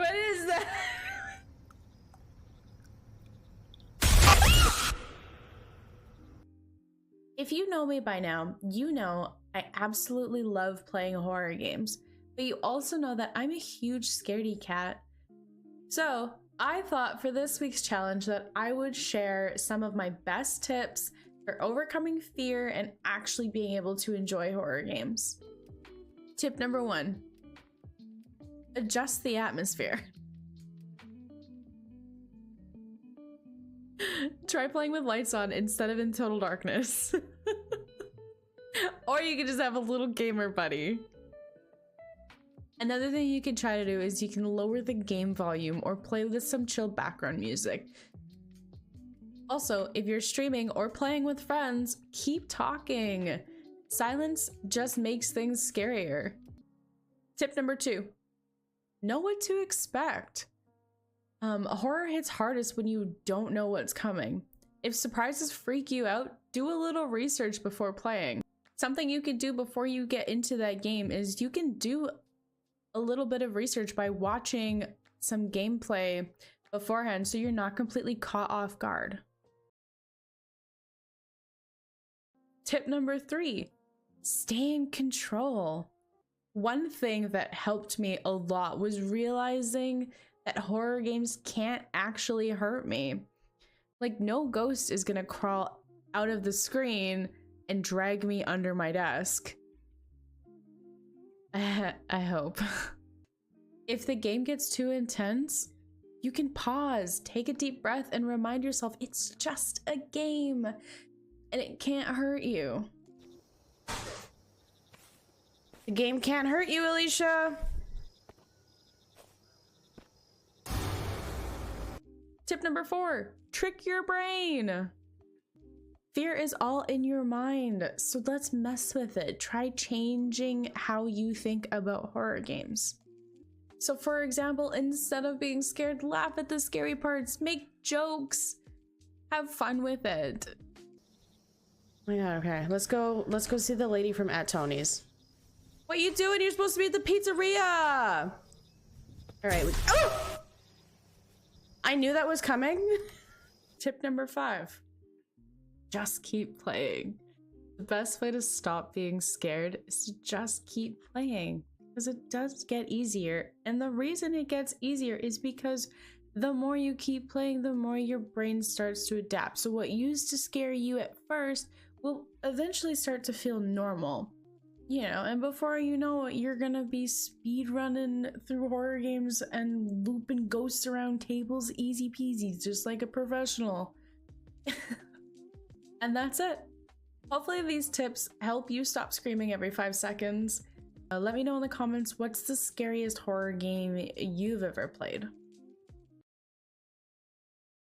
What is that? If you know me by now, you know I absolutely love playing horror games, but you also know that I'm a huge scaredy cat. So I thought for this week's challenge that I would share some of my best tips for overcoming fear and actually being able to enjoy horror games. Tip number 1, adjust the atmosphere. Try playing with lights on instead of in total darkness. Or you can just have a little gamer buddy. Another thing you can try to do is you can lower the game volume or play with some chill background music. Also, if you're streaming or playing with friends, keep talking. Silence just makes things scarier. Tip number 2, know what to expect. Horror hits hardest when you don't know what's coming. If surprises freak you out, do a little research before playing. Something you can do before you get into that game is you can do a little bit of research by watching some gameplay beforehand so you're not completely caught off guard. Tip number 3, stay in control. One thing that helped me a lot was realizing that horror games can't actually hurt me. Like, no ghost is gonna crawl out of the screen and drag me under my desk. I hope. If the game gets too intense, you can pause, take a deep breath, and remind yourself it's just a game and it can't hurt you. The game can't hurt you, Alicia. Tip number 4, trick your brain. Fear is all in your mind, so let's mess with it. Try changing how you think about horror games. So for example, instead of being scared, laugh at the scary parts, make jokes, have fun with it. Oh my god, okay. Let's go see the lady from At Tony's. What you doing? You're supposed to be at the pizzeria. All right. Oh! I knew that was coming. Tip number 5, just keep playing. The best way to stop being scared is to just keep playing, because it does get easier. And the reason it gets easier is because the more you keep playing, the more your brain starts to adapt. So what used to scare you at first will eventually start to feel normal. You know, and before you know it, you're gonna be speed running through horror games and looping ghosts around tables easy peasy, just like a professional. And that's it. Hopefully these tips help you stop screaming every 5 seconds. Let me know in the comments, what's the scariest horror game you've ever played?